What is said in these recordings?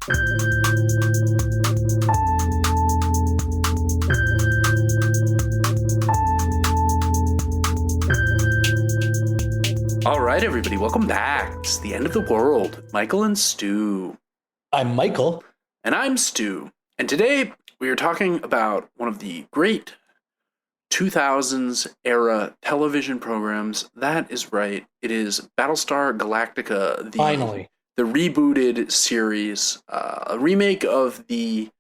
All right, everybody, welcome back. It's the end of the world. Michael and Stu. I'm Michael. And I'm Stu. And today we are talking about one of the great 2000s era television programs. That is right. It is Battlestar Galactica. Finally. The rebooted series. A remake of the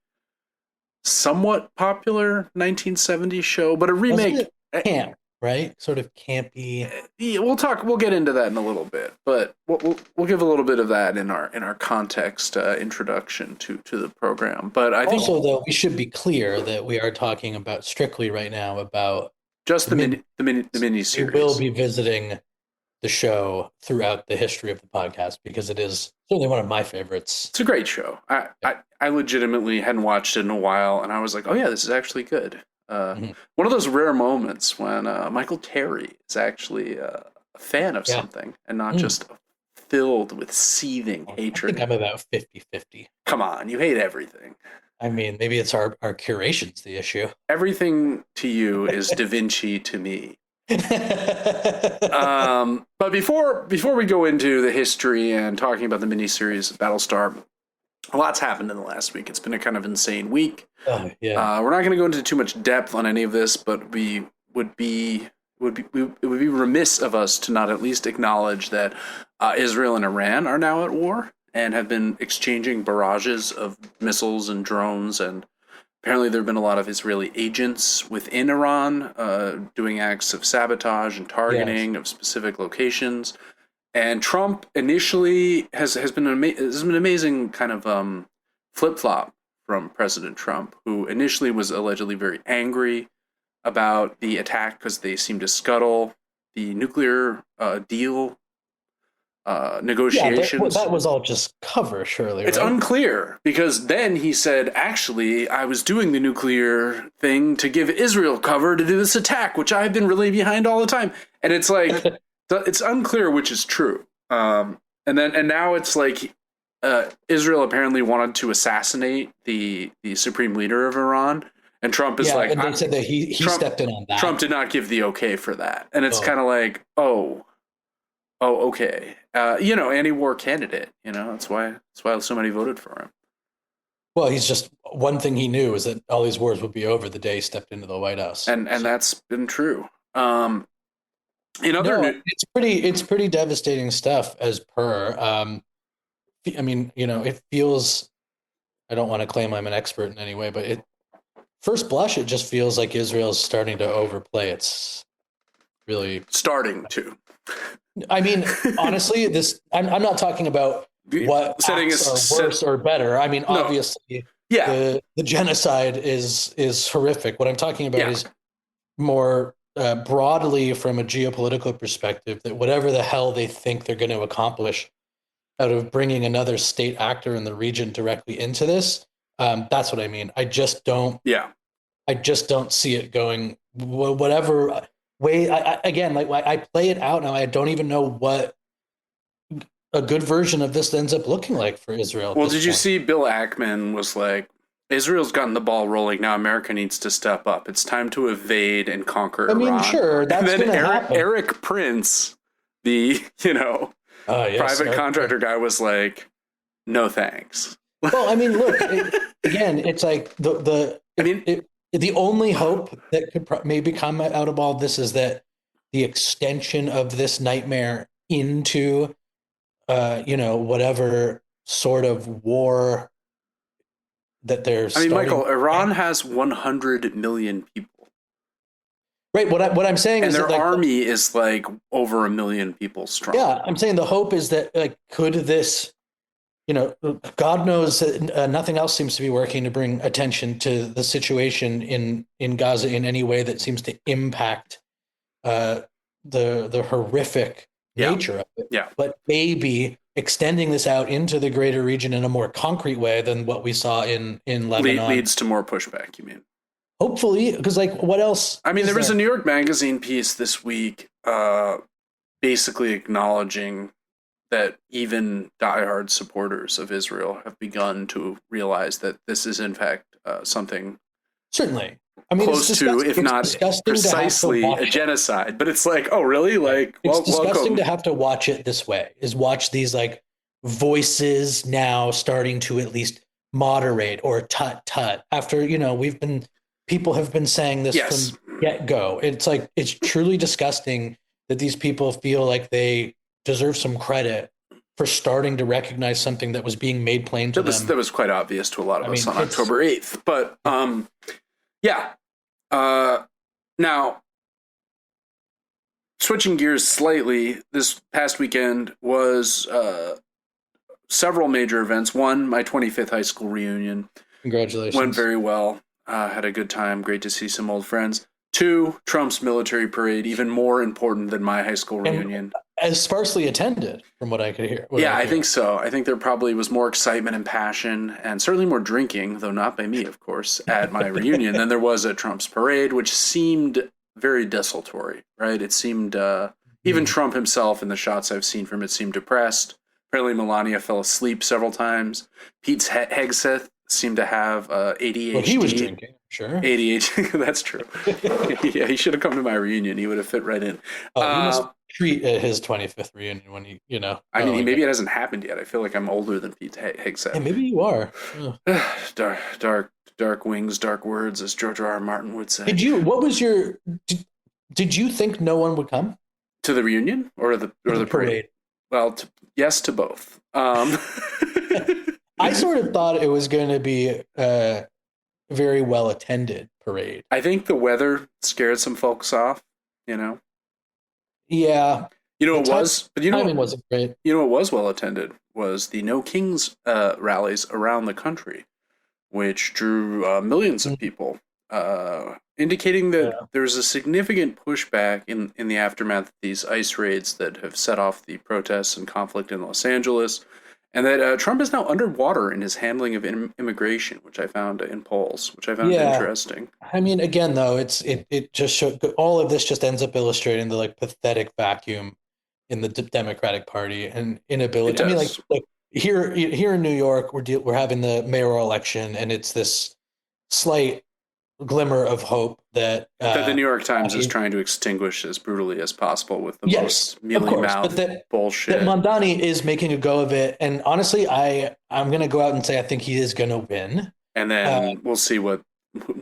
somewhat popular 1970s show, but a remake. Camp, right? Sort of campy. Yeah, we'll get into that in a little bit, but we'll give a little bit of that in our context introduction to the program. But I think also, though, we should be clear that we are talking about strictly right now about just the mini series. We will be visiting the show throughout the history of the podcast because it is certainly one of my favorites. It's a great show. I legitimately hadn't watched it in a while, and I was like, oh yeah, this is actually good. One of those rare moments when Michael Terry is actually a fan of something and not just filled with seething hatred. I think I'm about 50-50. Come on, you hate everything. I mean, maybe it's our curation's the issue. Everything to you is Da Vinci to me. But before we go into the history and talking about the miniseries Battlestar, a lot's happened in the last week. It's been a kind of insane week. Oh, yeah. We're not going to go into too much depth on any of this, but it would be remiss of us to not at least acknowledge that Israel and Iran are now at war and have been exchanging barrages of missiles and drones. And apparently there have been a lot of Israeli agents within Iran doing acts of sabotage and targeting of specific locations. And Trump initially has been an amazing kind of flip-flop from President Trump, who initially was allegedly very angry about the attack because they seemed to scuttle the nuclear deal negotiations. Yeah, that was all just cover, surely. It's unclear, because then he said, actually, I was doing the nuclear thing to give Israel cover to do this attack, which I've been really behind all the time. And it's like... It's unclear which is true. And now it's like Israel apparently wanted to assassinate the supreme leader of Iran, and Trump is like, and they said that he stepped in on that. Trump did not give the okay for that, and it's kind of like, okay, anti-war candidate. That's why so many voted for him. Well, he's just, one thing he knew is that all these wars would be over the day he stepped into the White House, and that's been true. It's pretty devastating stuff as per. I mean, it feels, I don't want to claim I'm an expert in any way, but first blush, it just feels like Israel's starting to overplay. It's really starting to. I mean, honestly, I'm not talking about what acts are worse or better. I mean, obviously, the genocide is horrific. What I'm talking about is more broadly from a geopolitical perspective, that whatever the hell they think they're going to accomplish out of bringing another state actor in the region directly into this, that's what I mean. I just don't see it going whatever way. I play it out now. I don't even know what a good version of this ends up looking like for Israel. Well, did you see Bill Ackman was like, Israel's gotten the ball rolling. Now America needs to step up. It's time to evade and conquer Iran. I mean, sure, that's going to happen. Eric Prince, the private contractor guy, was like, "No thanks." Well, I mean, look, it's like the only hope that could maybe come out of all this is that the extension of this nightmare into, whatever sort of war that there's. I mean, Michael, Iran has 100 million people. Right. What I'm saying is their army is like over 1 million people strong. Yeah, I'm saying the hope is that could this, God knows that nothing else seems to be working to bring attention to the situation in Gaza in any way that seems to impact the horrific nature of it. Yeah. But maybe extending this out into the greater region in a more concrete way than what we saw in Lebanon leads to more pushback, you mean? Hopefully, because what else? I mean, there was a New York Magazine piece this week basically acknowledging that even diehard supporters of Israel have begun to realize that this is in fact something certainly. I mean, close to, if not precisely, a genocide. But it's like, oh, really? Like, it's disgusting to have to watch it this way. Is watch these like voices now starting to at least moderate or tut after people have been saying this from get go. It's like it's truly disgusting that these people feel like they deserve some credit for starting to recognize something that was being made plain to them. That was quite obvious to a lot of us on October 8th. But yeah. Now, switching gears slightly, this past weekend was several major events. One, my 25th high school reunion. Congratulations. Went very well. Had a good time. Great to see some old friends. Two, Trump's military parade, even more important than my high school reunion. As sparsely attended, from what I could hear. I think so. I think there probably was more excitement and passion, and certainly more drinking, though not by me, of course, at my reunion than there was at Trump's parade, which seemed very desultory, right? It seemed, even Trump himself in the shots I've seen from it seemed depressed. Apparently Melania fell asleep several times. Pete Hegseth seemed to have ADHD. Well, he was drinking, sure. ADHD, that's true. Yeah, he should have come to my reunion. He would have fit right in. He must treat his 25th reunion when he, I mean, maybe it hasn't happened yet. I feel like I'm older than Pete Hegseth. Yeah, maybe you are. Dark wings, dark words, as George R. R. Martin would say. Did you think no one would come to the reunion or the parade? Well, yes to both. I sort of thought it was going to be a very well attended parade. I think the weather scared some folks off. Yeah. Timing wasn't great. What was well attended was the No Kings rallies around the country, which drew millions of people, indicating that there's a significant pushback in the aftermath of these ICE raids that have set off the protests and conflict in Los Angeles, and that Trump is now underwater in his handling of immigration, which I found in polls, which I found interesting. I mean, again, though, it just showed all of this just ends up illustrating the like pathetic vacuum in the Democratic Party and inability. I mean, like here in New York, we're having the mayoral election, and it's this slight glimmer of hope that the New York Times is trying to extinguish as brutally as possible with the most mealy-mouthed bullshit. That Mamdani is making a go of it, and honestly, I'm going to go out and say I think he is going to win. And then we'll see what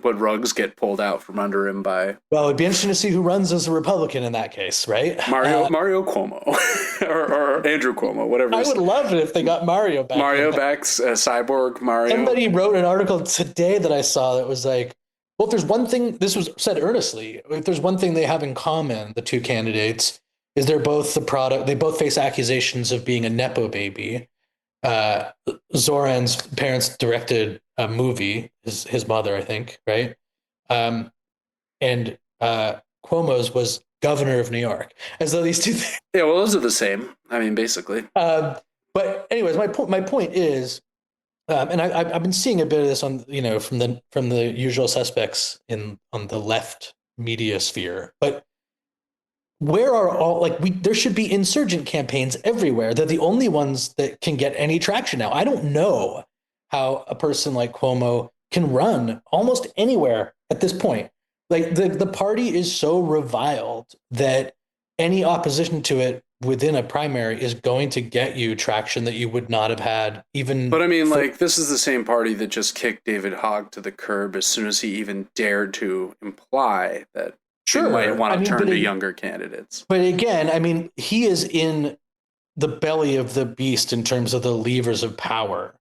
rugs get pulled out from under him by. Well, it'd be interesting to see who runs as a Republican in that case, right? Mario Cuomo or Andrew Cuomo, whatever. I would love it if they got Mario back. Cyborg Mario. Somebody wrote an article today that I saw that was like, well, if there's one thing, this was said earnestly, if there's one thing they have in common, the two candidates, is they're both they both face accusations of being a Nepo baby. Zoran's parents directed a movie, his mother, I think, right? And Cuomo's was governor of New York. As though these two things... Yeah, well, those are the same. I mean, basically. But anyways, my point is, and I've been seeing a bit of this on, from the usual suspects on the left media sphere, but where are all there should be insurgent campaigns everywhere. They're the only ones that can get any traction now. I don't know how a person like Cuomo can run almost anywhere at this point. Like the party is so reviled that any opposition to it within a primary is going to get you traction that you would not have had even. But I mean, this is the same party that just kicked David Hogg to the curb as soon as he even dared to imply that he might want to turn to younger candidates. But again, I mean, he is in the belly of the beast in terms of the levers of power.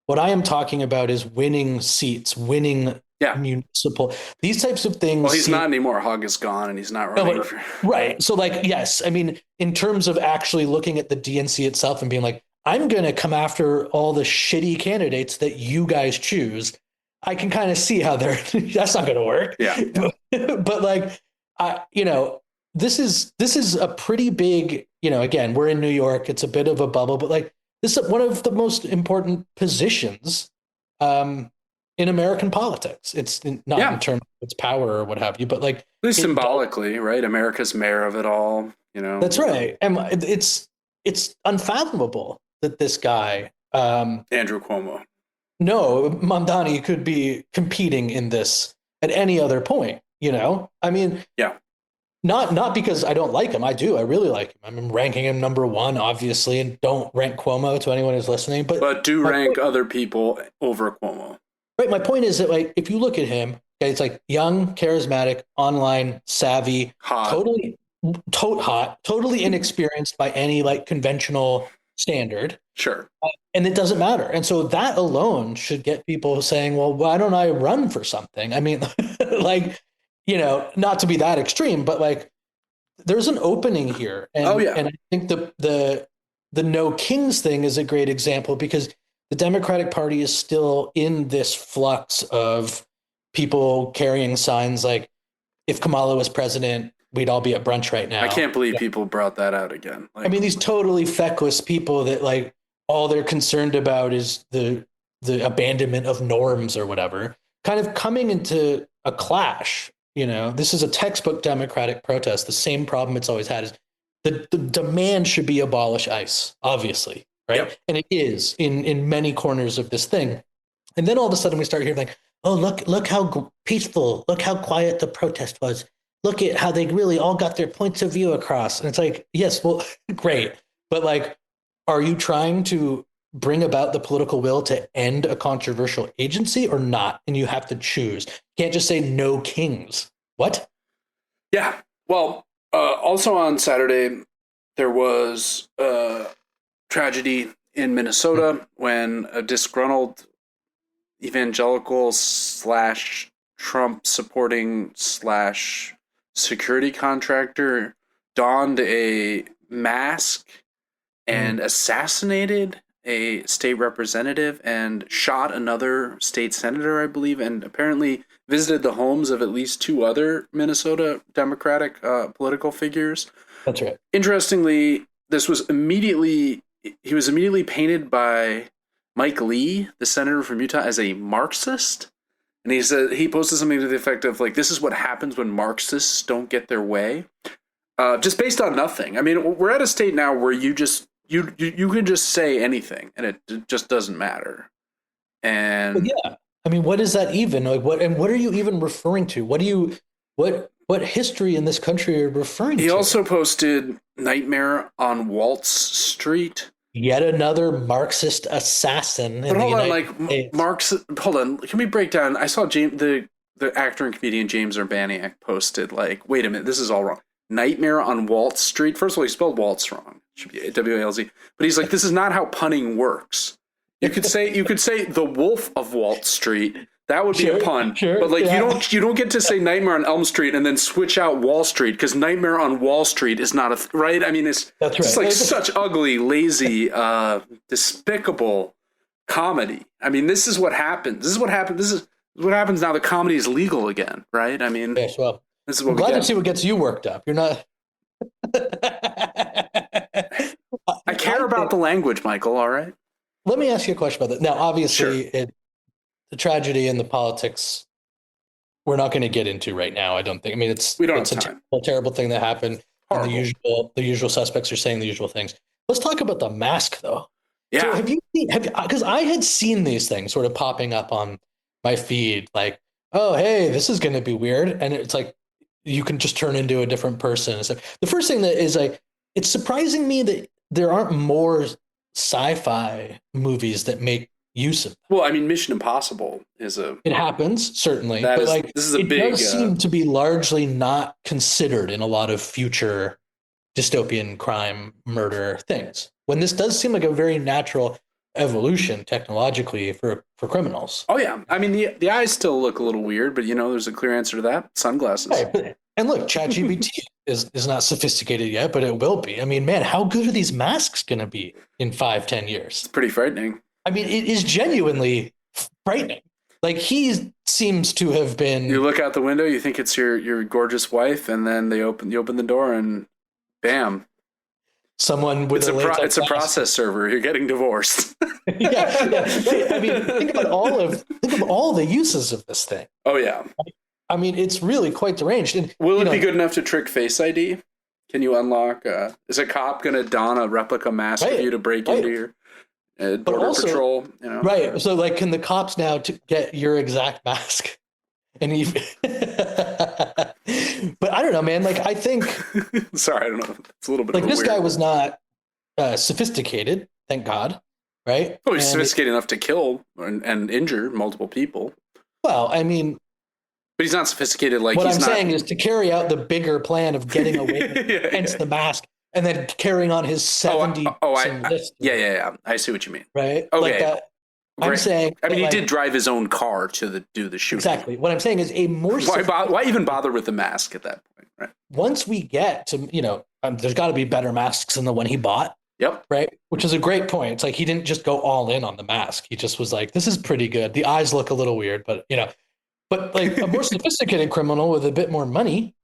What I am talking about is winning seats, winning municipal, these types of things. Well, he's not anymore. Hogg is gone and he's not running. Right. So yes, I mean, in terms of actually looking at the DNC itself and being like, I'm going to come after all the shitty candidates that you guys choose. I can kind of see how that's not going to work. Yeah. But this is a pretty big, again, we're in New York. It's a bit of a bubble, but this is one of the most important positions in American politics. It's not in terms of its power or what have you, but at least symbolically, right? America's mayor of it all, That's right. And it's it's unfathomable that this guy, Andrew Cuomo, no, Mamdani could be competing in this at any other point. I mean, yeah. Not because I don't like him. I do. I really like him. I'm ranking him number one, obviously, and don't rank Cuomo to anyone who's listening. But do rank other people over Cuomo. Right. My point is that, like, if you look at him, okay, it's like young, charismatic, online, savvy, hot. Totally hot, totally inexperienced by any like conventional standard. Sure. And it doesn't matter. And so that alone should get people saying, well, why don't I run for something? I mean, like, not to be that extreme, but like there's an opening here. And, and I think the no kings thing is a great example, because the Democratic Party is still in this flux of people carrying signs like, if Kamala was president, we'd all be at brunch right now. I can't believe people brought that out again. Like, I mean, these totally feckless people that like all they're concerned about is the abandonment of norms or whatever, kind of coming into a clash. This is a textbook Democratic protest. The same problem it's always had is the demand should be abolish ICE, obviously, right? Yep. And it is in many corners of this thing. And then all of a sudden we start hearing like, oh, look how peaceful, look how quiet the protest was. Look at how they really all got their points of view across. And it's like, yes, well, great. But like, are you trying to bring about the political will to end a controversial agency or not? And you have to choose. You can't just say no kings. What? Yeah. Well, also on Saturday, there was a tragedy in Minnesota when a disgruntled evangelical / Trump supporting / security contractor donned a mask and assassinated a state representative and shot another state senator, I believe, and apparently visited the homes of at least 2 other Minnesota Democratic political figures. That's right. Interestingly, he was immediately painted by Mike Lee, the senator from Utah, as a Marxist. And he posted something to the effect of like, this is what happens when Marxists don't get their way. Just based on nothing. I mean, we're at a state now where you can just say anything and it just doesn't matter. And yeah, I mean, what is that even like? What are you even referring to? What history in this country are you referring to? He also posted Nightmare on Waltz Street. Yet another Marxist assassin. But hold on, like hold on. Can we break down? I saw the actor and comedian James Urbaniak posted like, wait a minute, this is all wrong. Nightmare on Waltz Street. First of all, he spelled Waltz wrong. It should be W-A-L-Z. But he's like, this is not how punning works. You could say the Wolf of Waltz Street. That would be a pun. Sure, but like you don't get to say Nightmare on Elm Street and then switch out Wall Street, because Nightmare on Wall Street is not right. I mean, it's just like such ugly, lazy, despicable comedy. I mean, this is what happens. This is what happens now that comedy is legal again, right? I mean, yes, well, this is what I'm glad to see what gets you worked up. You're not. I care about the language, Michael. All right. Let me ask you a question about that. Now, obviously, the tragedy and the politics, we're not going to get into right now. I don't think. I mean, it's a terrible thing that happened. And the usual suspects are saying the usual things. Let's talk about the mask, though. Yeah. So have you because I had seen these things sort of popping up on my feed, like, oh, hey, this is going to be weird, and it's like you can just turn into a different person. So the first thing that is like, it's surprising me that there aren't more sci-fi movies that make use of them. Well, I mean, Mission Impossible it happens, certainly, but like this is it does seem to be largely not considered in a lot of future dystopian crime murder things, when this does seem like a very natural evolution technologically for criminals. Oh yeah, I mean the eyes still look a little weird, but there's a clear answer to that: sunglasses. Right. And look, ChatGPT is not sophisticated yet, but it will be. I mean, man, how good are these masks going to be in 5-10 years? It's pretty frightening. I mean, it is genuinely frightening. Like, he seems to have been. You look out the window, you think it's your gorgeous wife, and then you open the door, and bam. Someone with it's a process server. You're getting divorced. yeah. I mean, think of all the uses of this thing. Oh yeah. I mean, it's really quite deranged. And will it be good enough to trick Face ID? Can you unlock? Is a cop going to don a replica mask of you to break into your border patrol? You know? Right. So, like, can the cops now get your exact mask? And even, but I don't know, man. Like, I think. Sorry, I don't know. It's a little bit like of a this weird guy was not sophisticated, thank God, right? Oh, he's sophisticated enough to kill and injure multiple people. Well, I mean, but he's not sophisticated like what he's I'm not... saying is to carry out the bigger plan of getting away against the mask and then carrying on his 70 list. Yeah. I see what you mean. Right? Okay. Like that. I'm saying. I mean, he did drive his own car to do the shooting. Exactly. What I'm saying is a more. Why even bother with the mask at that point? Right. Once we get to, there's got to be better masks than the one he bought. Yep. Right. Which is a great point. It's like he didn't just go all in on the mask. He just was like, this is pretty good. The eyes look a little weird, but but like a more sophisticated criminal with a bit more money.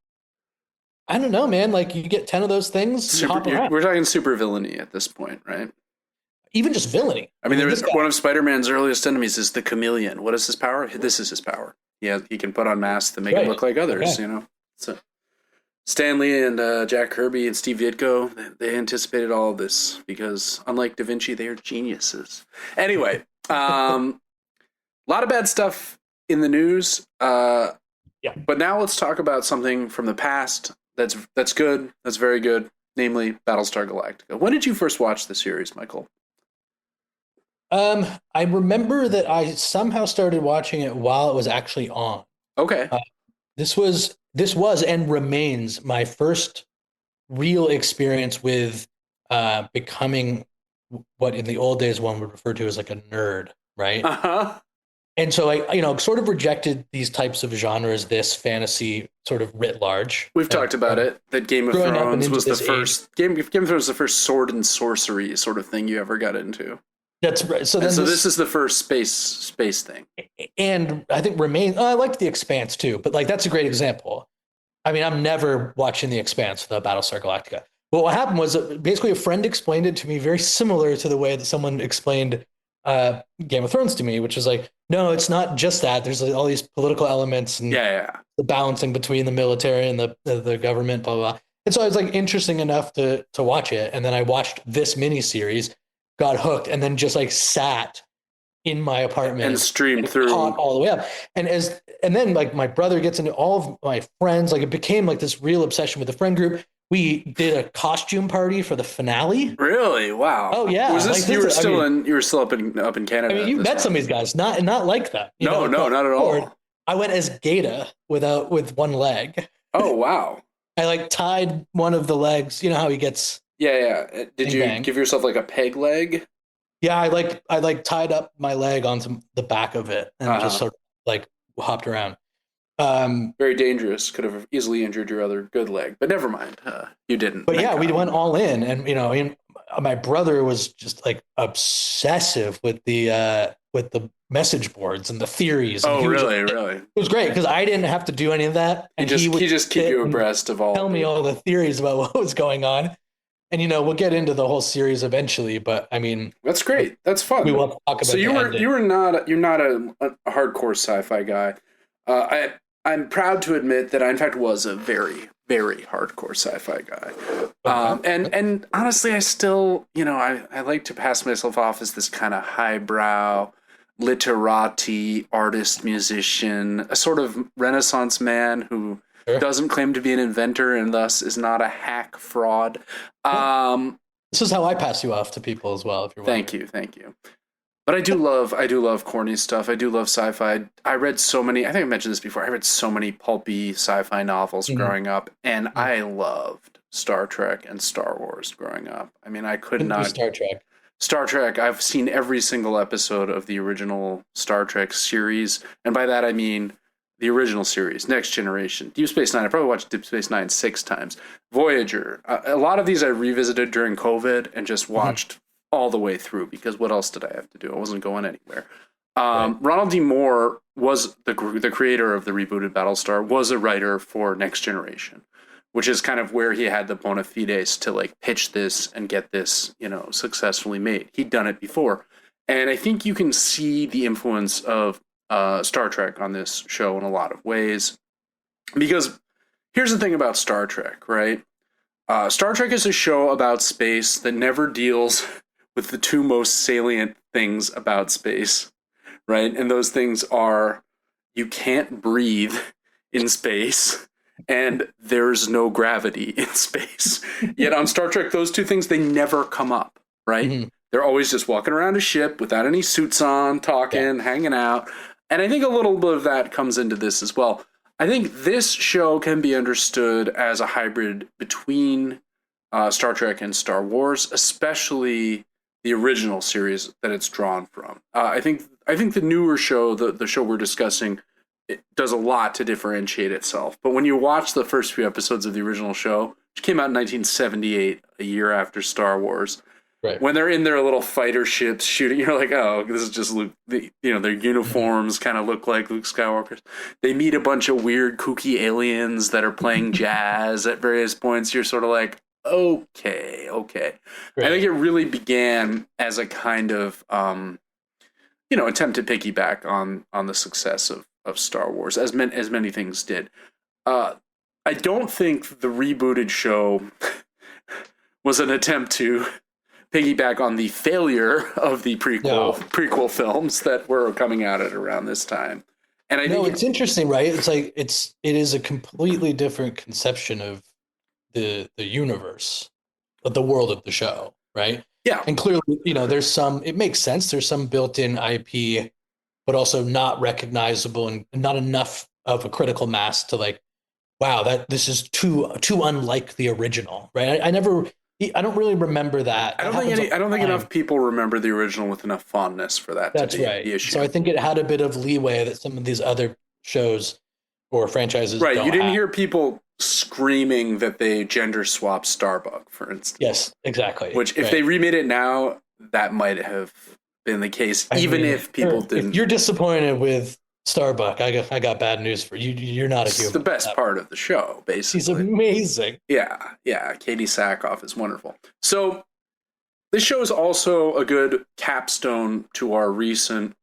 I don't know, man. Like you get 10 of those things. We're talking super villainy at this point, right? Even just villainy. I mean, one of Spider-Man's earliest enemies is the chameleon. What is his power? This is his power. Yeah, he can put on masks that make him look like others. Okay. So Stan Lee and Jack Kirby and Steve Ditko, they anticipated all of this because, unlike Da Vinci, they are geniuses. Anyway, a lot of bad stuff in the news. But now let's talk about something from the past that's good. That's very good. Namely, Battlestar Galactica. When did you first watch the series, Michael? I remember that I somehow started watching it while it was actually on. Okay. This was and remains my first real experience with becoming what in the old days one would refer to as like a nerd, right? Uh-huh. And so I, sort of rejected these types of genres, this fantasy sort of writ large. We've talked about it. That Game of Thrones was the first Game of Thrones was the first sword and sorcery sort of thing you ever got into. That's right. So this is the first space thing. And I think I liked The Expanse too, but like that's a great example. I mean, I'm never watching The Expanse without Battlestar Galactica. But what happened was basically a friend explained it to me very similar to the way that someone explained Game of Thrones to me, which is like, no, it's not just that. There's all these political elements and the balancing between the military and the government, blah, blah, blah. And so I was like interesting enough to watch it. And then I watched this miniseries, got hooked, and then just like sat in my apartment and streamed through all the way up. And then like my brother gets into all of my friends, like it became like this real obsession with the friend group. We did a costume party for the finale. Really? Wow. Oh yeah. Was this, you were still up in Canada? I mean, you met some of these guys, not like that. No, not at all. I went as Gata with one leg. Oh wow. I like tied one of the legs. You know how he gets. Yeah. Did you give yourself like a peg leg? Yeah, I tied up my leg onto the back of it and just sort of like hopped around. Very dangerous. Could have easily injured your other good leg, but never mind. You didn't. But yeah, we went all in, and my brother was just like obsessive with the message boards and the theories. Oh, and really? It was great because I didn't have to do any of that, and he just keep you abreast of all. Tell me all the theories about what was going on. And we'll get into the whole series eventually, but I mean, that's great. That's fun. We will talk about. So you're not a hardcore sci-fi guy. I'm proud to admit that I in fact was a very, very hardcore sci-fi guy. And honestly, I still I like to pass myself off as this kind of highbrow literati artist musician, a sort of Renaissance man who doesn't claim to be an inventor and thus is not a hack fraud. This is how I pass you off to people as well. If you're thank you. But I do love corny stuff. I do love sci-fi. I read so many. I think I mentioned this before. I read so many pulpy sci-fi novels growing up, and I loved Star Trek and Star Wars growing up. I mean, I could not. Star Trek. I've seen every single episode of the original Star Trek series, and by that I mean the original series, Next Generation, Deep Space Nine. I probably watched Deep Space Nine 6 times. Voyager. A lot of these I revisited during COVID and just watched all the way through because what else did I have to do? I wasn't going anywhere. Ronald D. Moore was the creator of the rebooted Battlestar, was a writer for Next Generation, which is kind of where he had the bona fides to like pitch this and get this, successfully made. He'd done it before. And I think you can see the influence of Star Trek on this show in a lot of ways. Because here's the thing about Star Trek, right? Star Trek is a show about space that never deals with the two most salient things about space, right? And those things are you can't breathe in space and there's no gravity in space. Yet on Star Trek, those two things, they never come up, right? Mm-hmm. They're always just walking around a ship without any suits on, talking, hanging out. And I think a little bit of that comes into this as well. I think this show can be understood as a hybrid between Star Trek and Star Wars, especially the original series that it's drawn from. I think the newer show, the show we're discussing, it does a lot to differentiate itself. But when you watch the first few episodes of the original show, which came out in 1978, a year after Star Wars, right, when they're in their little fighter ships shooting, you're like, oh, this is just Luke. Their uniforms kind of look like Luke Skywalker's. They meet a bunch of weird, kooky aliens that are playing jazz at various points. You're sort of like, okay. Right. I think it really began as a kind of, attempt to piggyback on the success of Star Wars, as many things did. I don't think the rebooted show was an attempt to piggyback on the failure of the prequel films that were coming out at around this time. And I think it's interesting, right? It's like it is a completely different conception of the universe, of the world of the show, right? Yeah. And clearly, it makes sense. There's some built-in IP, but also not recognizable and not enough of a critical mass to like, wow, that this is too unlike the original, right? I don't really remember that. I don't think enough people remember the original with enough fondness for that to be the issue. So I think it had a bit of leeway that some of these other shows or franchises don't have. You didn't hear people screaming that they gender swap Starbuck, for instance. Yes, exactly. Which, if they remade it now, that might have been the case, if people didn't. If you're disappointed with Starbuck, I got bad news for you. You're not a human. It's the best part of the show, basically. He's amazing. Yeah. Katie Sackhoff is wonderful. So this show is also a good capstone to our recent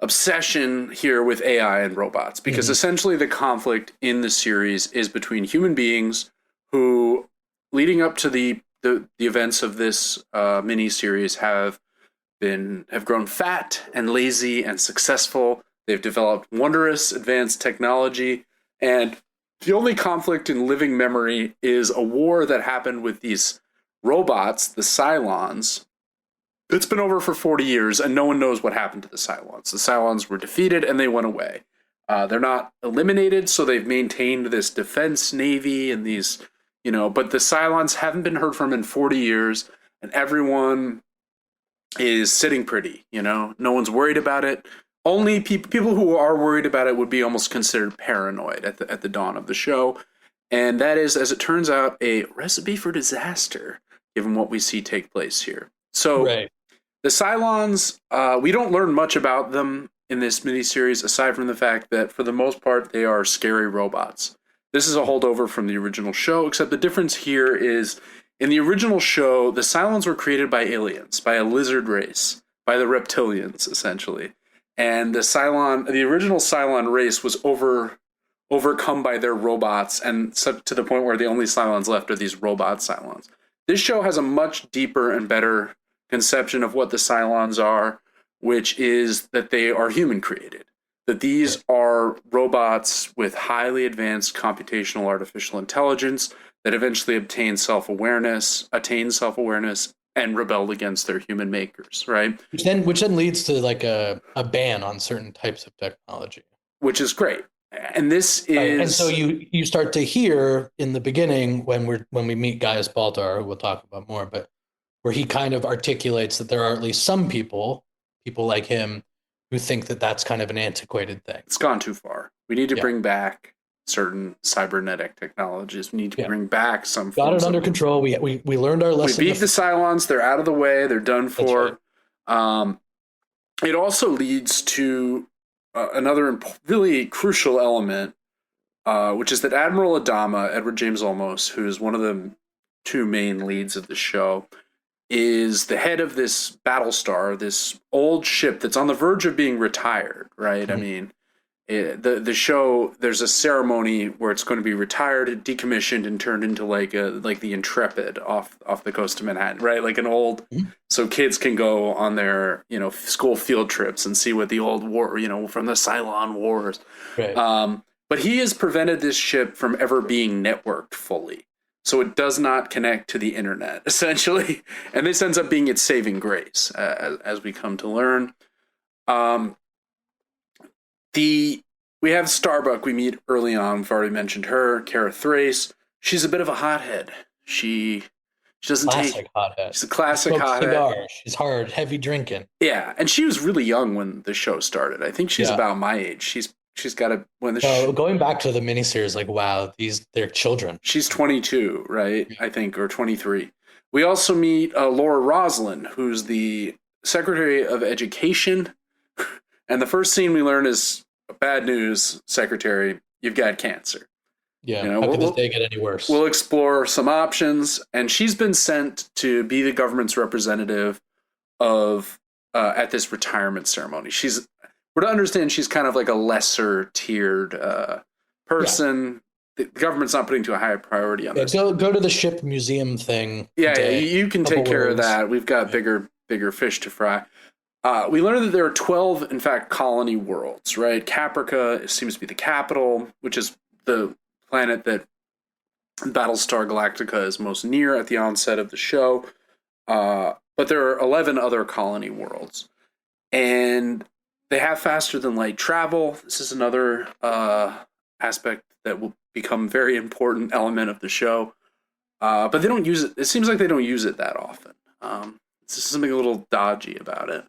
obsession here with AI and robots, because essentially the conflict in the series is between human beings who, leading up to the events of this miniseries, have grown fat and lazy and successful. They've developed wondrous advanced technology, and the only conflict in living memory is a war that happened with these robots, the Cylons. It's been over for 40 years, and no one knows what happened to the Cylons. The Cylons were defeated, and they went away. They're not eliminated, so they've maintained this defense navy and these, but the Cylons haven't been heard from in 40 years, and everyone is sitting pretty, no one's worried about it. Only people who are worried about it would be almost considered paranoid at the dawn of the show. And that is, as it turns out, a recipe for disaster, given what we see take place here. So the Cylons, we don't learn much about them in this miniseries, aside from the fact that, for the most part, they are scary robots. This is a holdover from the original show, except the difference here is, in the original show, the Cylons were created by aliens, by a lizard race, by the reptilians, essentially. And the original Cylon race was overcome by their robots, and to the point where the only Cylons left are these robot Cylons. This show has a much deeper and better conception of what the Cylons are, which is that they are human created. That these are robots with highly advanced computational artificial intelligence that eventually attain self-awareness, and rebelled against their human makers, right? Which then leads to like a ban on certain types of technology. Which is great. And this is... And so you start to hear in the beginning when we meet Gaius Baltar, who we'll talk about more, but where he kind of articulates that there are at least some people like him, who think that that's kind of an antiquated thing. It's gone too far. We need to bring back certain cybernetic technologies. We need to bring back some... Got it under control. We learned our lesson. We beat the Cylons. They're out of the way. They're done for. Right. It also leads to another really crucial element, which is that Admiral Adama, Edward James Olmos, who is one of the two main leads of the show, is the head of this Battlestar, this old ship that's on the verge of being retired, right? Mm-hmm. I mean, The show, there's a ceremony where it's going to be retired, decommissioned, and turned into like the Intrepid off the coast of Manhattan, right? Like an old, so kids can go on their school field trips and see what the old war, from the Cylon Wars. Right. But he has prevented this ship from ever being networked fully, so it does not connect to the internet essentially, and this ends up being its saving grace, as we come to learn. We have Starbuck we meet early on. We've already mentioned her, Kara Thrace. She's a bit of a hothead. She doesn't classic hothead. She's a classic hothead. Cigars. She's hard, heavy drinking. Yeah, and she was really young when the show started. I think she's about my age. She's got a going back to the miniseries, like wow, they're children. She's 22, right? I think, or 23. We also meet Laura Roslin, who's the Secretary of Education. And the first scene we learn is, bad news, Secretary, you've got cancer. Yeah, how could this day get any worse? We'll explore some options, and she's been sent to be the government's representative of at this retirement ceremony. We're to understand she's kind of like a lesser tiered person. The government's not putting to a high priority on this. Go to the ship museum thing. Yeah, you can take care of that. We've got bigger fish to fry. We learned that there are 12, in fact, colony worlds, right? Caprica seems to be the capital, which is the planet that Battlestar Galactica is most near at the onset of the show. But there are 11 other colony worlds. And they have faster than light travel. This is another aspect that will become a very important element of the show. But they don't use it. It seems like they don't use it that often. There's something a little dodgy about it.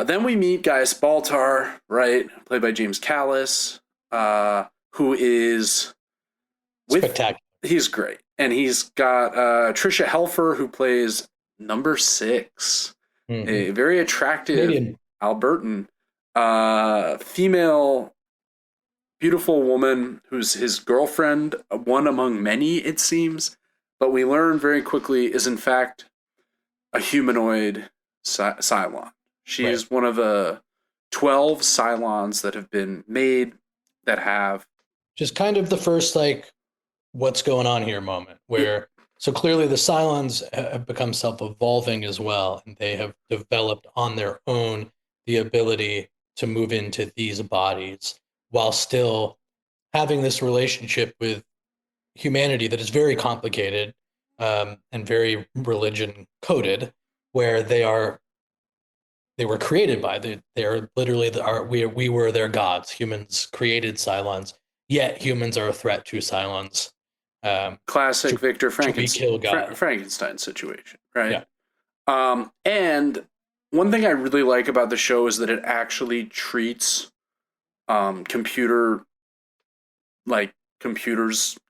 Then we meet Gaius Baltar, right, played by James Callis, who is spectacular. He's great, and he's got Tricia Helfer, who plays Number 6, a very attractive Canadian. Albertan female, beautiful woman who's his girlfriend, one among many, it seems. But we learn very quickly is in fact a humanoid Cylon. She is one of the 12 Cylons that have been made that have... Just kind of the first, like, what's going on here moment, where... So clearly the Cylons have become self-evolving as well, and they have developed on their own the ability to move into these bodies while still having this relationship with humanity that is very complicated and very religion-coded, where they were created by. They are literally we were their gods. Humans created Cylons, yet humans are a threat to Cylons. Classic Victor Frankenstein situation, right? Yeah. And one thing I really like about the show is that it actually treats computers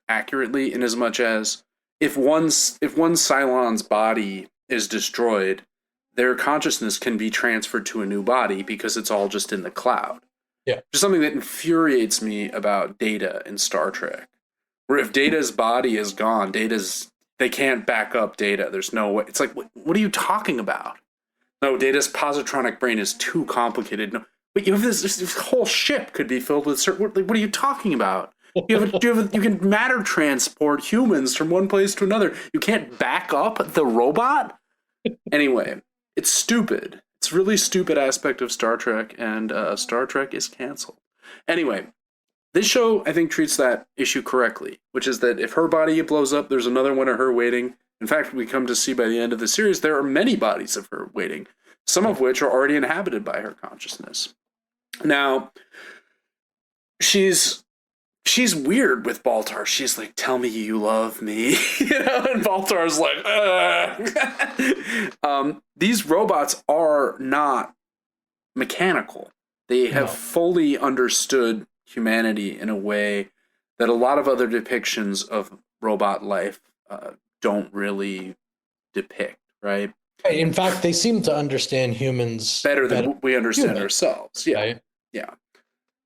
accurately, in as much as if one Cylon's body is destroyed, their consciousness can be transferred to a new body because it's all just in the cloud. Yeah. Just something that infuriates me about Data in Star Trek. Where if Data's body is gone, they can't back up Data. There's no way. It's like, what are you talking about? No, Data's positronic brain is too complicated. No, but you have this whole ship could be filled with certain. Like, what are you talking about? You can matter transport humans from one place to another. You can't back up the robot. Anyway, it's stupid. It's a really stupid aspect of Star Trek, and Star Trek is canceled. Anyway, this show, I think, treats that issue correctly, which is that if her body blows up, there's another one of her waiting. In fact, we come to see by the end of the series, there are many bodies of her waiting, some of which are already inhabited by her consciousness. Now, she's weird with Baltar. She's like, tell me you love me. And Baltar's like, these robots are not mechanical. They have fully understood humanity in a way that a lot of other depictions of robot life don't really depict, right? In fact, they seem to understand humans better than we understand ourselves. Yeah. Right? Yeah.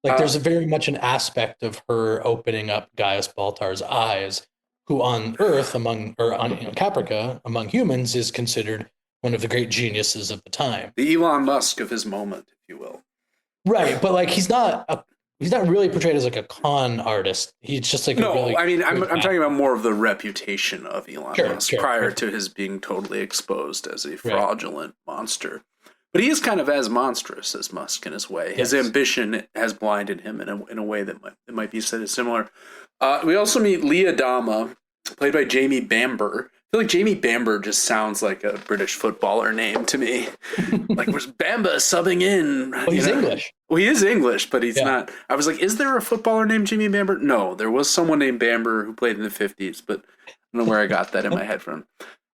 Like there's a very much an aspect of her opening up Gaius Baltar's eyes, who on Earth on Caprica among humans is considered one of the great geniuses of the time. The Elon Musk of his moment, if you will. Right, but like he's not he's not really portrayed as like a con artist. He's just like I mean, I'm talking about more of the reputation of Elon Musk prior to his being totally exposed as a fraudulent monster. But he is kind of as monstrous as Musk in his way. His ambition has blinded him in a way that might be said as similar. We also meet Lee Adama, played by Jamie Bamber. I feel like Jamie Bamber just sounds like a British footballer name to me. Like, where's Bamba subbing in? Well, he's English. Well, he is English, but he's not. I was like, is there a footballer named Jamie Bamber? No, there was someone named Bamber who played in the 50s, but I don't know where I got that in my head from.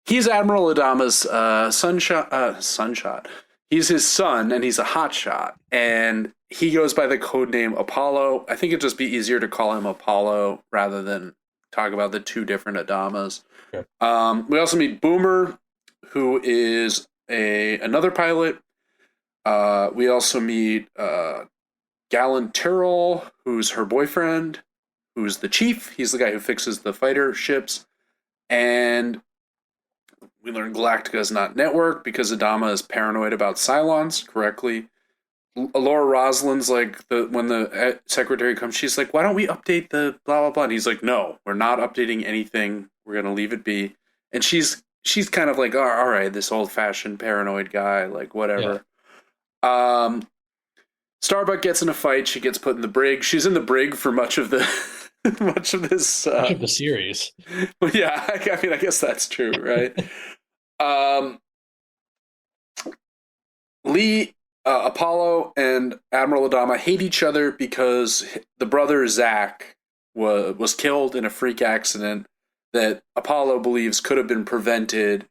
He's Admiral Adama's sunshot. He's his son, and he's a hotshot. And he goes by the codename Apollo. I think it'd just be easier to call him Apollo rather than talk about the two different Adamas. Sure. We also meet Boomer, who is another pilot. We also meet Gallant Tyrrell, who's her boyfriend, who's the chief. He's the guy who fixes the fighter ships. And we learn Galactica is not network because Adama is paranoid about Cylons, correctly. Laura Roslin's like, when the secretary comes, she's like, why don't we update the blah, blah, blah? And he's like, no, we're not updating anything. We're going to leave it be. And she's kind of like, all right, this old-fashioned paranoid guy, like, whatever. Yeah. Starbuck gets in a fight. She gets put in the brig. She's in the brig for much of the much of the series. Well, yeah, I mean, I guess that's true, right? Apollo and Admiral Adama hate each other because the brother Zach was killed in a freak accident that Apollo believes could have been prevented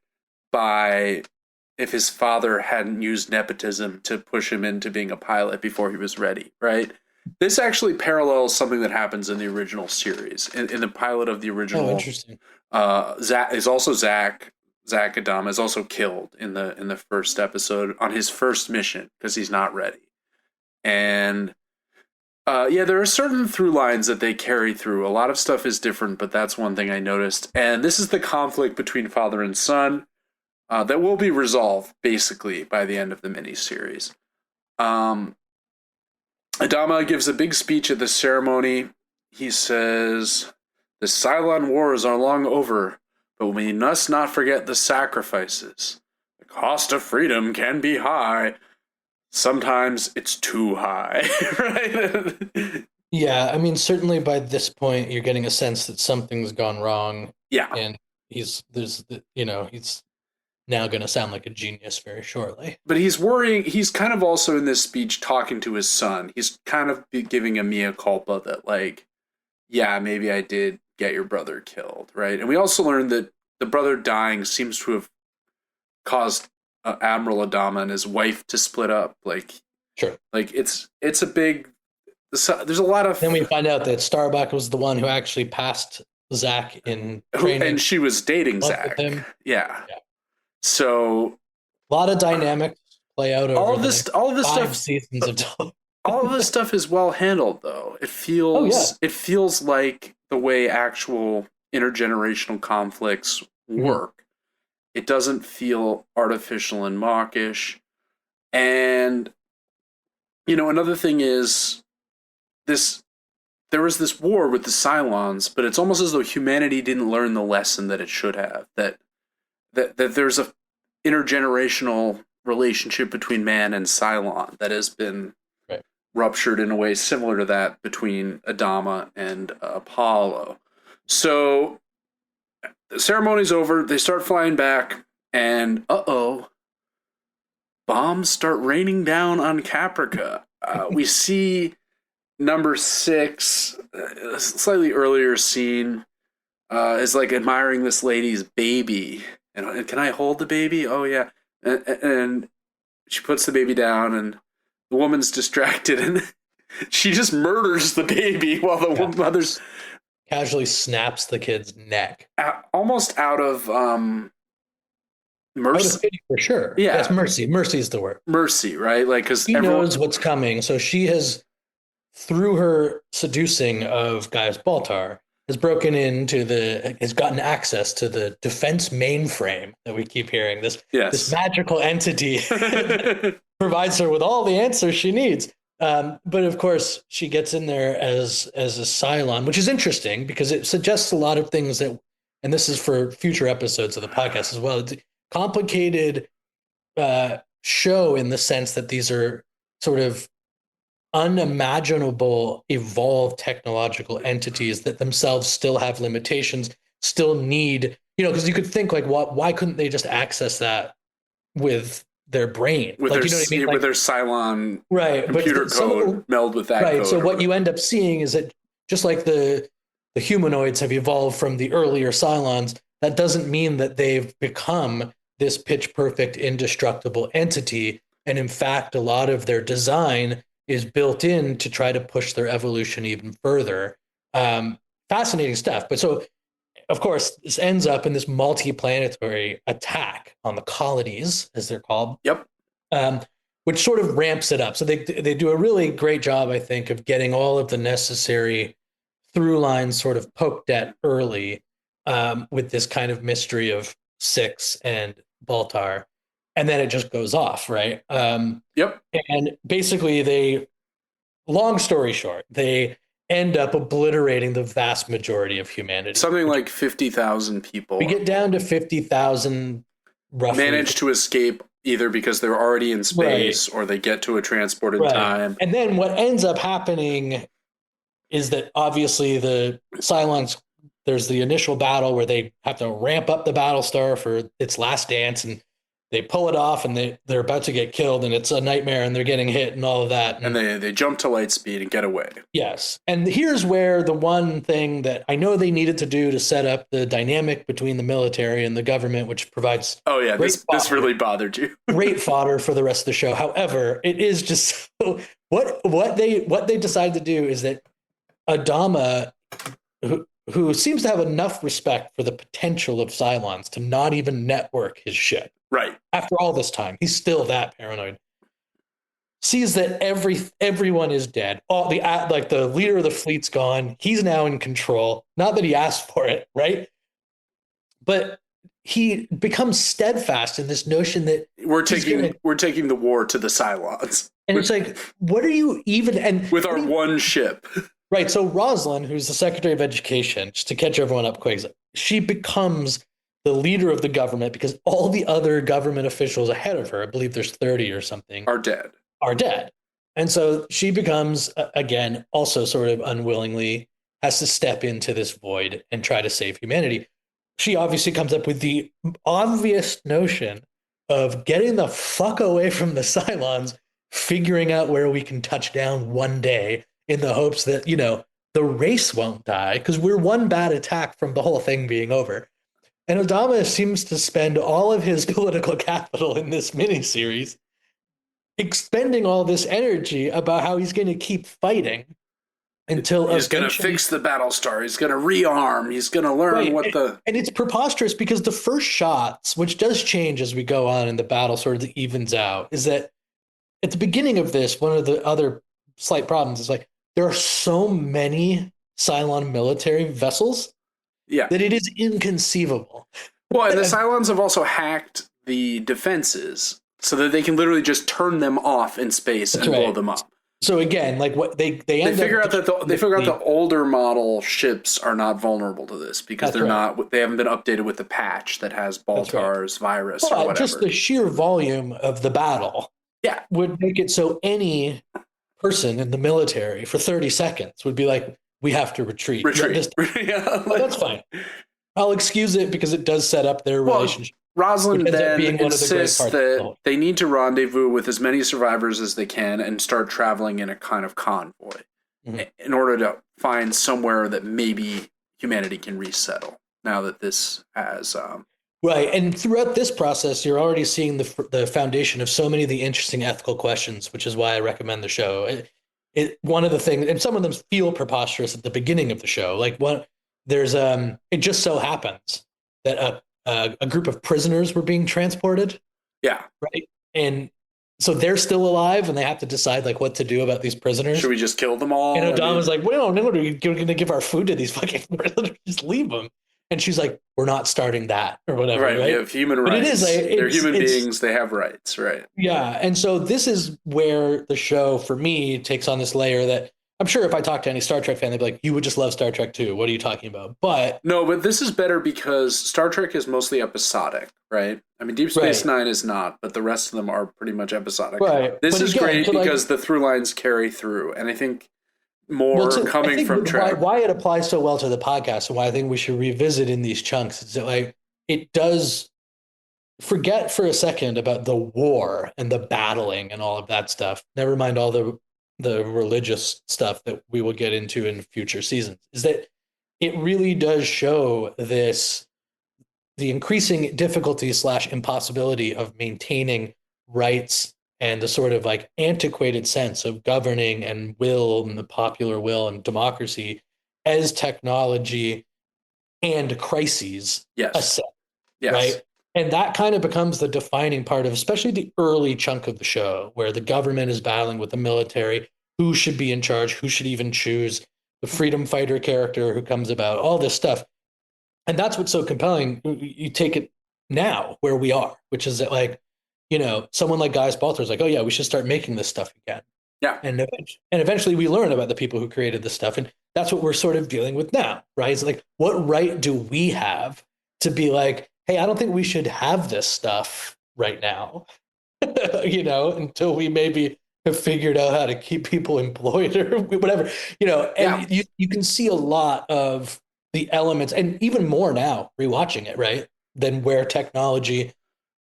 by if his father hadn't used nepotism to push him into being a pilot before he was ready, right? This actually parallels something that happens in the original series. In the pilot of the original, interesting. Zach is also Zach Adama is also killed in the first episode on his first mission because he's not ready. And there are certain through lines that they carry through. A lot of stuff is different, but that's one thing I noticed. And this is the conflict between father and son that will be resolved basically by the end of the miniseries. Adama gives a big speech at the ceremony. He says, the Cylon wars are long over, but we must not forget the sacrifices. The cost of freedom can be high. Sometimes it's too high, right? Yeah, I mean, certainly by this point, you're getting a sense that something's gone wrong. Yeah. And he's now going to sound like a genius very shortly. But he's worrying. He's kind of also in this speech talking to his son. He's kind of giving a mea culpa that, like, yeah, maybe I did get your brother killed, right? And we also learned that the brother dying seems to have caused Admiral Adama and his wife to split up. Like, sure, like it's a big. There's a lot of. Then we find out that Starbuck was the one who actually passed Zach in training, and she was dating Zach. Yeah. So a lot of dynamics play out over all of this stuff. Seasons of all of this stuff is well handled, though. It feels like the way actual intergenerational conflicts work. It doesn't feel artificial and mawkish. And another thing is there was this war with the Cylons, but it's almost as though humanity didn't learn the lesson that it should have. That there's a intergenerational relationship between man and Cylon that has been ruptured in a way similar to that between Adama and Apollo. So the ceremony's over. They start flying back, and bombs start raining down on Caprica. We see number 6, a slightly earlier scene, is like admiring this lady's baby. And can I hold the baby? Oh, yeah. And she puts the baby down, and the woman's distracted, and she just murders the baby while the mother's... casually snaps the kid's neck. Almost out of mercy. Out of pity, for sure. Yeah. Yes, mercy. Mercy is the word. Mercy, right? Like, because she knows what's coming, so she has, through her seducing of Gaius Baltar, has gotten access to the defense mainframe that we keep hearing. This magical entity provides her with all the answers she needs. But of course, she gets in there as a Cylon, which is interesting because it suggests a lot of things that, and this is for future episodes of the podcast as well. It's a complicated show in the sense that these are sort of unimaginable, evolved technological entities that themselves still have limitations, still need, because you could think like, why couldn't they just access that with their brain, with like, their, like, with their Cylon right, computer code meld with that right. code. So what you end up seeing is that just like the humanoids have evolved from the earlier Cylons, that doesn't mean that they've become this pitch perfect, indestructible entity. And in fact, a lot of their design is built in to try to push their evolution even further. Fascinating stuff. But so, of course, this ends up in this multi-planetary attack on the colonies, as they're called. Yep. Which sort of ramps it up. So they do a really great job, I think, of getting all of the necessary through lines sort of poked at early, with this kind of mystery of Six and Baltar. And then it just goes off, right? Yep. And basically long story short, they end up obliterating the vast majority of humanity. Something like 50,000 people. We get down to 50,000 roughly. Manage to escape either because they're already in space, right, or they get to a transported time. And then what ends up happening is that obviously the Cylons, there's the initial battle where they have to ramp up the Battlestar for its last dance, and they pull it off and they're about to get killed, and it's a nightmare and they're getting hit and all of that. And they jump to light speed and get away. Yes. And here's where the one thing that I know they needed to do to set up the dynamic between the military and the government, which provides this really bothered you. great fodder for the rest of the show. However, it is just so, what they decide to do is that Adama, who seems to have enough respect for the potential of Cylons to not even network his ship. Right. After all this time, he's still that paranoid. Sees that everyone is dead. The leader of the fleet's gone. He's now in control. Not that he asked for it, right? But he becomes steadfast in this notion that we're taking the war to the Cylons. And it's like, what are you even? And with our one ship. Right. So Rosalind, who's the Secretary of Education, just to catch everyone up quick, she becomes the leader of the government because all the other government officials ahead of her, I believe there's 30 or something, are dead. And so she becomes, again, also sort of unwillingly has to step into this void and try to save humanity. She obviously comes up with the obvious notion of getting the fuck away from the Cylons, figuring out where we can touch down one day in the hopes that, the race won't die because we're one bad attack from the whole thing being over. And Adama seems to spend all of his political capital in this miniseries expending all this energy about how he's going to keep fighting until he's going to fix the Battlestar. He's going to rearm. He's going to learn and it's preposterous because the first shots, which does change as we go on in the battle, sort of evens out, is that at the beginning of this, one of the other slight problems is like there are so many Cylon military vessels that it is inconceivable. Well, and the Cylons have also hacked the defenses so that they can literally just turn them off in space and blow them up. So again, like what they figure out that the older model ships are not vulnerable to this because they haven't been updated with the patch that has Baltar's virus or whatever. Just the sheer volume of the battle would make it so any person in the military for 30 seconds would be like, we have to retreat. That's fine. I'll excuse it because it does set up their relationship. Rosalind then insists that they need to rendezvous with as many survivors as they can and start traveling in a kind of convoy in order to find somewhere that maybe humanity can resettle now that this has... Right, and throughout this process, you're already seeing the foundation of so many of the interesting ethical questions, which is why I recommend the show. One of the things, and some of them feel preposterous at the beginning of the show, like it just so happens that a group of prisoners were being transported. Yeah. Right. And so they're still alive and they have to decide like what to do about these prisoners. Should we just kill them all? And Adama's like, well, no, we're going to give our food to these fucking prisoners. Just leave them. And she's like, we're not starting that or whatever. Right. We have human rights. But it is they're human beings. They have rights. Right. Yeah. And so this is where the show, for me, takes on this layer that I'm sure if I talk to any Star Trek fan, they'd be like, you would just love Star Trek too. What are you talking about? But this is better because Star Trek is mostly episodic, right? I mean, Deep Space Nine is not, but the rest of them are pretty much episodic. Right. This is great because the through lines carry through. And I think coming from Trek. Why it applies so well to the podcast and why I think we should revisit in these chunks is that, like, it does forget for a second about the war and the battling and all of that stuff. Never mind all the religious stuff that we will get into in future seasons. Is that it really does show the increasing difficulty / impossibility of maintaining rights and the sort of like antiquated sense of governing and will and the popular will and democracy as technology and crises ascend. Yes. Right. And that kind of becomes the defining part of especially the early chunk of the show where the government is battling with the military, who should be in charge, who should even choose, the freedom fighter character who comes about, all this stuff. And that's what's so compelling. You take it now where we are, which is that, like, you know, someone like Gaius Baltar is like, oh yeah, we should start making this stuff again. Yeah. And eventually we learn about the people who created this stuff. And that's what we're sort of dealing with now, right? It's like, what right do we have to be like, hey, I don't think we should have this stuff right now, you know, until we maybe have figured out how to keep people employed or whatever, you know, and you can see a lot of the elements and even more now rewatching it, right? Than where technology.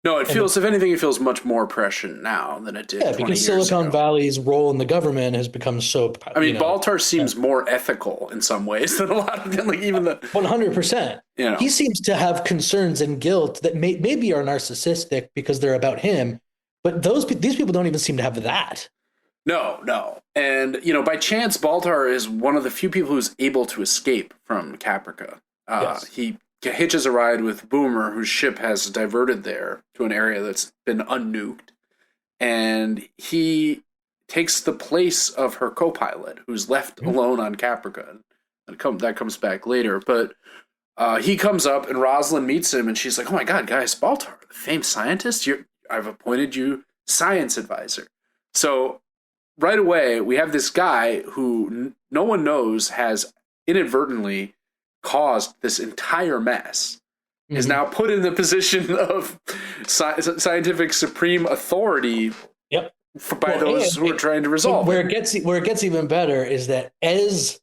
No, it feels, if anything, it feels much more prescient now than it did 20 years ago. Because Silicon Valley's role in the government has become so... I mean, Baltar seems more ethical in some ways than a lot of them, like even the... 100%. You know. He seems to have concerns and guilt that maybe are narcissistic because they're about him, but these people don't even seem to have that. No. And, you know, by chance, Baltar is one of the few people who's able to escape from Caprica. He hitches a ride with Boomer, whose ship has diverted there to an area that's been unnuked. And he takes the place of her co-pilot, who's left alone on Caprica. And that comes back later. But he comes up, and Rosalind meets him, and she's like, oh my God, Gaius Baltar, the famed scientist? I've appointed you science advisor. So right away, we have this guy who no one knows has inadvertently caused this entire mess, is now put in the position of scientific supreme authority by those who are trying to resolve where it gets even better is that as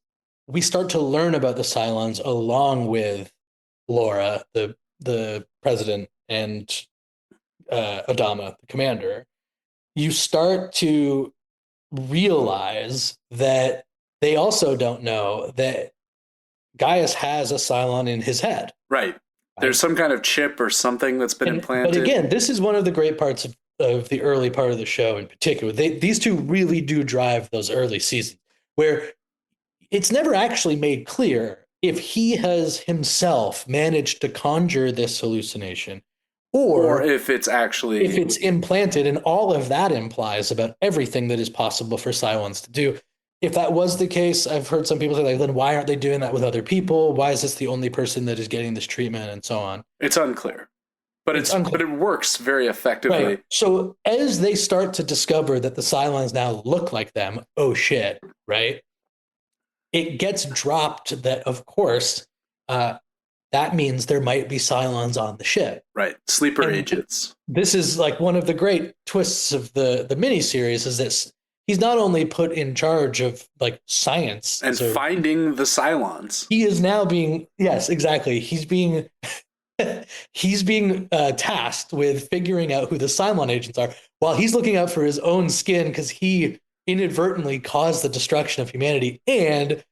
we start to learn about the Cylons along with Laura, the president, and Adama, the commander, you start to realize that they also don't know that Gaius has a Cylon in his head. Right. There's some kind of chip or something that's been implanted. But again, this is one of the great parts of the early part of the show in particular. These two really do drive those early seasons where it's never actually made clear if he has himself managed to conjure this hallucination or if it's implanted, and all of that implies about everything that is possible for Cylons to do. If that was the case, I've heard some people say, like, then why aren't they doing that with other people? Why is this the only person that is getting this treatment and so on? It's unclear. But it works very effectively. Right. So as they start to discover that the Cylons now look like them, oh shit, right? It gets dropped that, of course, that means there might be Cylons on the ship. Right. Sleeper agents. This is like one of the great twists of the miniseries is this. He's not only put in charge of like science and finding the Cylons. He is now being, yes, exactly. He's being tasked with figuring out who the Cylon agents are while he's looking out for his own skin because he inadvertently caused the destruction of humanity. And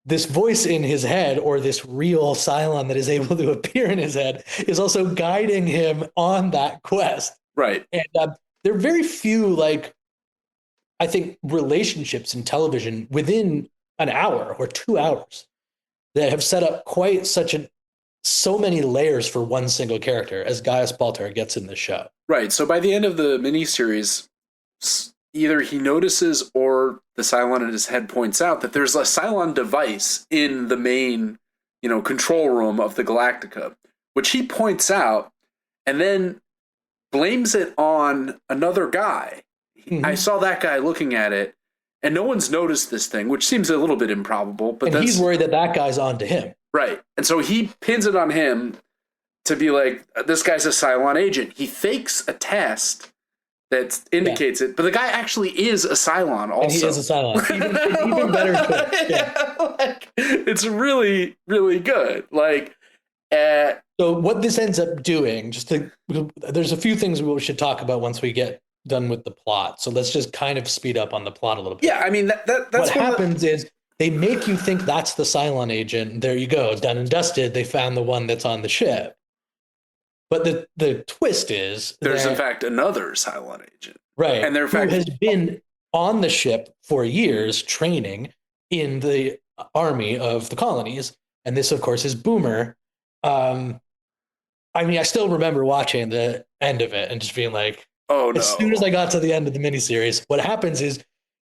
this voice in his head, or this real Cylon that is able to appear in his head, is also guiding him on that quest. Right. And there are very few, like, I think, relationships in television within an hour or 2 hours that have set up quite so many layers for one single character as Gaius Baltar gets in this show. Right. So by the end of the miniseries, either he notices or the Cylon in his head points out that there's a Cylon device in the main, control room of the Galactica, which he points out and then blames it on another guy. I saw that guy looking at it, and no one's noticed this thing, which seems a little bit improbable. But he's worried that guy's onto him. Right. And so he pins it on him to be like, this guy's a Cylon agent. He fakes a test that indicates it, but the guy actually is a Cylon also. And he is a Cylon. Even better twist. Yeah. It's really, really good. So what this ends up doing, there's a few things we should talk about once we get done with the plot. So let's just kind of speed up on the plot a little bit. Yeah, I mean, that's what happens is they make you think that's the Cylon agent. There you go, done and dusted. They found the one that's on the ship. But the twist is there's in fact another Cylon agent, right? And who has been on the ship for years, training in the army of the colonies. And this, of course, is Boomer. I mean, I still remember watching the end of it and just being like, "Oh no!" As soon as I got to the end of the miniseries, what happens is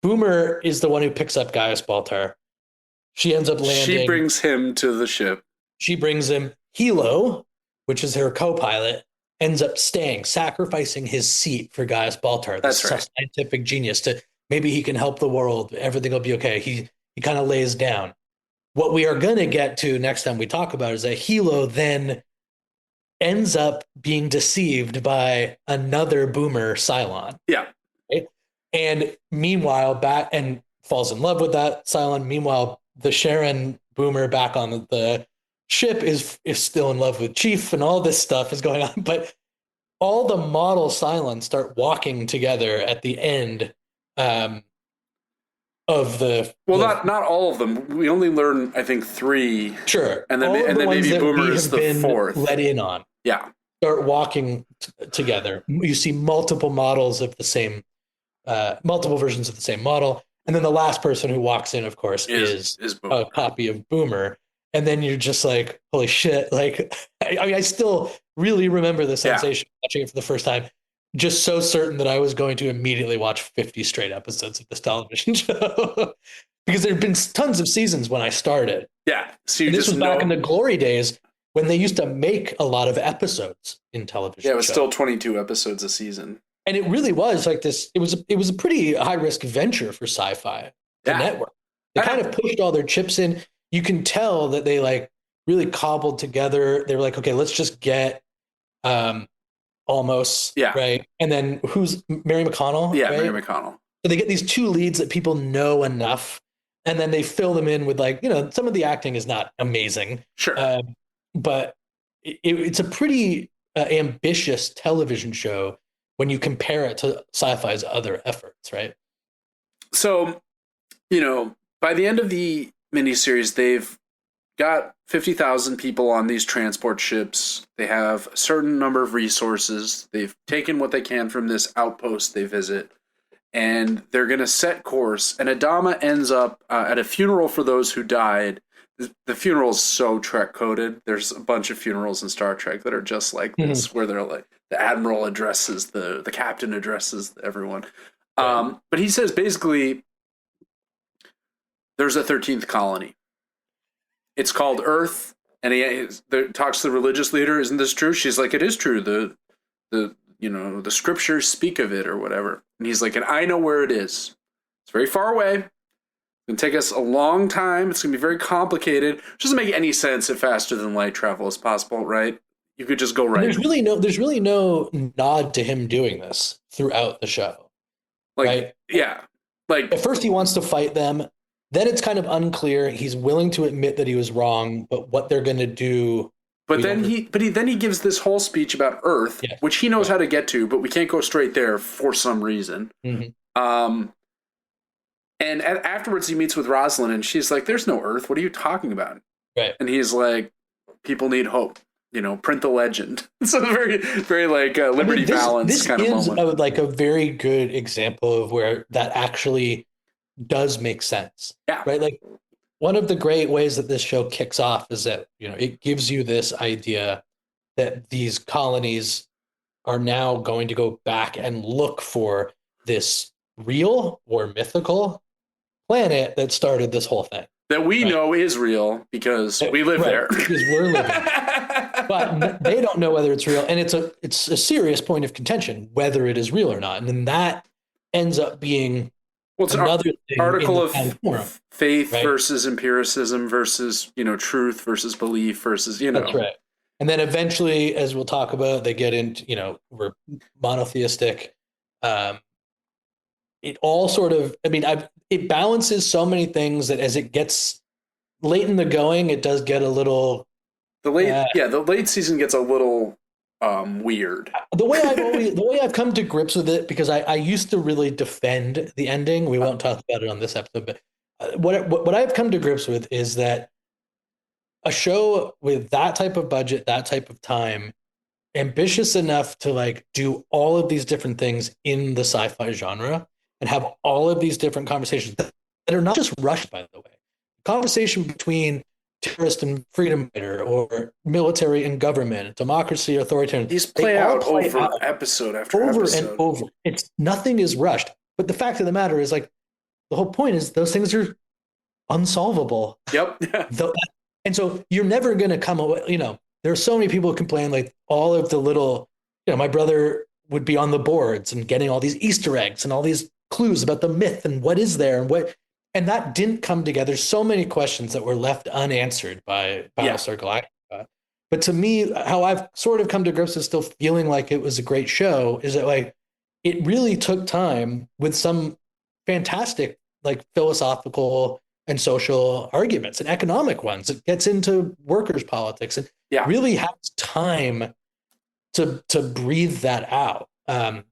Boomer is the one who picks up Gaius Baltar. She ends up landing. She brings him to the ship. She brings him. Hilo, which is her co-pilot, ends up staying, sacrificing his seat for Gaius Baltar. That's right. Scientific genius to maybe he can help the world. Everything will be okay. He kind of lays down. What we are going to get to next time we talk about is that Hilo then ends up being deceived by another Boomer Cylon. Yeah. Right? And meanwhile, and falls in love with that Cylon. Meanwhile, the Sharon Boomer back on the ship is still in love with Chief, and all this stuff is going on. But all the model Cylons start walking together at the end of the. Well, not all of them. We only learn, I think, 3. Sure, and then maybe Boomer is the 4th. Let in on. Yeah. Start walking together. You see multiple models of the same, multiple versions of the same model, and then the last person who walks in, of course, is a copy of Boomer. And then you're just like, holy shit. Like, I mean, I still really remember the sensation of watching it for the first time. Just so certain that I was going to immediately watch 50 straight episodes of this television show. Because there have been tons of seasons when I started. Yeah. So this was back in the glory days when they used to make a lot of episodes in television. Yeah, it was still 22 episodes a season. And it really was like this. It was a pretty high-risk venture for Sci-Fi, the network. They kind of pushed all their chips in. You can tell that they like really cobbled together. They were like, okay, let's just get Almost, right? And then who's Mary McConnell? Yeah, right? Mary McConnell. So they get these 2 leads that people know enough, and then they fill them in with like, some of the acting is not amazing. Sure. But it's a pretty ambitious television show when you compare it to Sci-Fi's other efforts, right? So, by the end of the miniseries, they've got 50,000 people on these transport ships. They have a certain number of resources. They've taken what they can from this outpost they visit, and they're going to set course. And Adama ends up at a funeral for those who died. The funeral is so Trek coded. There's a bunch of funerals in Star Trek that are just like this, where they're like the admiral addresses the captain addresses everyone. But he says basically there's a 13th colony. It's called Earth, and he talks to the religious leader. Isn't this true? She's like, it is true. The scriptures speak of it or whatever. And he's like, and I know where it is. It's very far away. It's going to take us a long time. It's going to be very complicated. It doesn't make any sense if faster than light travel is possible, right? You could just go right. There's really no nod to him doing this throughout the show. Right? Yeah. Like at first he wants to fight them. Then it's kind of unclear. He's willing to admit that he was wrong, but what they're going to do. But then he gives this whole speech about Earth, which he knows how to get to, but we can't go straight there for some reason. Mm-hmm. And afterwards he meets with Rosalind, and she's like, "There's no Earth. What are you talking about?" Right. And he's like, "People need hope. Print the legend." It's a very, very like Liberty Valance kind of moment. This is like a very good example of where that actually does make sense. Yeah. Right. Like one of the great ways that this show kicks off is that, it gives you this idea that these colonies are now going to go back and look for this real or mythical planet that started this whole thing. That we know is real because we live there. Because we're living. but they don't know whether it's real, and it's a serious point of contention whether it is real or not, and then that ends up being another article of faith, right? Versus empiricism versus truth versus belief versus That's right. And then eventually, as we'll talk about, they get into we're monotheistic. It all sort of, it balances so many things that as it gets late in the going, it does get a little. The late season gets a little weird. The way I've come to grips with it, because I used to really defend the ending. We won't talk about it on this episode, but what I've come to grips with is that a show with that type of budget, that type of time, ambitious enough to do all of these different things in the sci-fi genre and have all of these different conversations that are not just rushed, by the way. Conversation between terrorist and freedom fighter, or military and government, democracy, authoritarian. These play out episode after episode. And over. Nothing is rushed. But the fact of the matter is, the whole point is those things are unsolvable. Yep. And so you're never going to come away. There are so many people who complain, all of the little, my brother would be on the boards and getting all these Easter eggs and all these clues about the myth and what is there and that didn't come together. So many questions that were left unanswered by Battlestar Galactica. But to me, how I've sort of come to grips with still feeling like it was a great show is that it really took time with some fantastic philosophical and social arguments and economic ones. It gets into workers' politics and really has time to breathe that out. And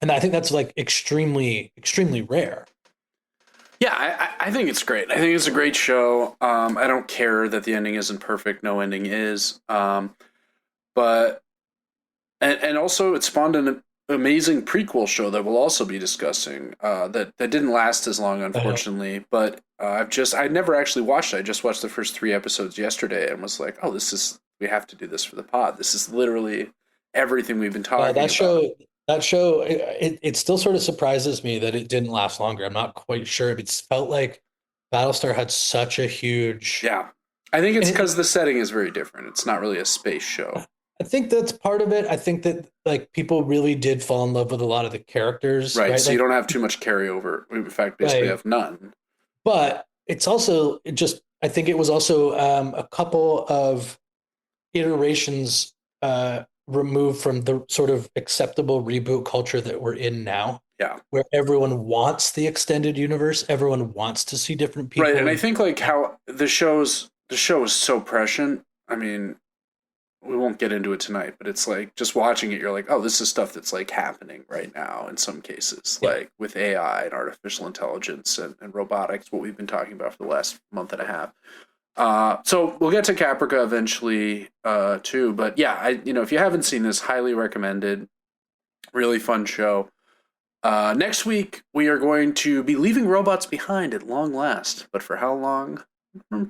I think that's extremely, extremely rare. Yeah, I think it's great. I think it's a great show. I don't care that the ending isn't perfect. No ending is. But also it spawned an amazing prequel show that we'll also be discussing that didn't last as long, unfortunately. But I'd never actually watched it. I just watched the first 3 episodes yesterday and was like, oh, we have to do this for the pod. This is literally everything we've been talking about. That show, it still sort of surprises me that it didn't last longer. I'm not quite sure. It felt like Battlestar had such a huge... Yeah. I think it's because the setting is very different. It's not really a space show. I think that's part of it. I think that people really did fall in love with a lot of the characters. Right. So you don't have too much carryover. In fact, basically have none. But it's also I think it was also a couple of iterations removed from the sort of acceptable reboot culture that we're in now. Yeah. Where everyone wants the extended universe. Everyone wants to see different people. Right. And I think how the show is so prescient. I mean, we won't get into it tonight, but it's just watching it, you're like, oh, this is stuff that's happening right now in some cases, with AI and artificial intelligence and robotics, what we've been talking about for the last month and a half. So we'll get to Caprica eventually, too. But yeah, if you haven't seen this, highly recommended. Really fun show. Next week, we are going to be leaving robots behind at long last. But for how long?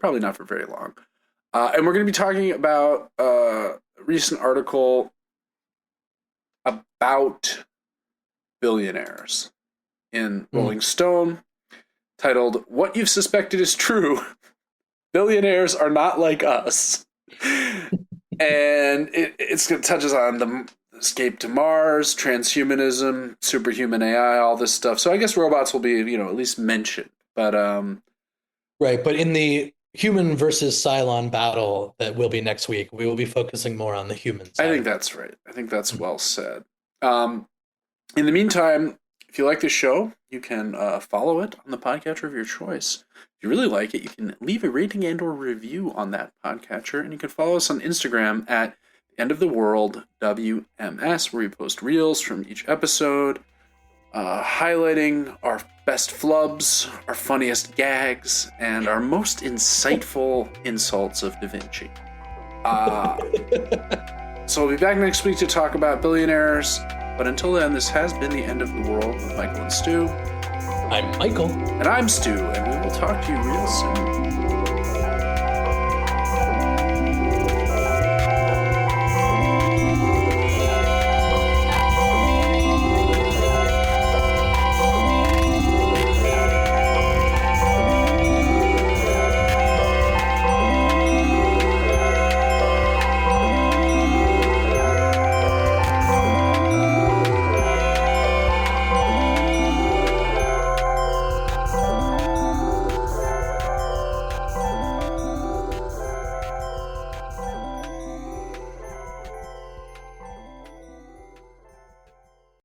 Probably not for very long. And we're going to be talking about a recent article about billionaires in Rolling Stone titled, "What You've Suspected is True. Billionaires are not like us." And it touches on the escape to Mars, transhumanism, superhuman AI, all this stuff. So I guess robots will be, at least mentioned. But right, but in the human versus Cylon battle that will be next week, we will be focusing more on the human side. I think that's right. I think that's well said. In the meantime, if you like this show, you can follow it on the podcatcher of your choice. If you really like it, you can leave a rating and or review on that podcatcher, and you can follow us on Instagram at End of the World WMS, where we post reels from each episode, highlighting our best flubs, our funniest gags, and our most insightful insults of Da Vinci. So we'll be back next week to talk about billionaires. But until then, this has been the End of the World with Michael and Stu. I'm Michael. And I'm Stu, and we will talk to you real soon.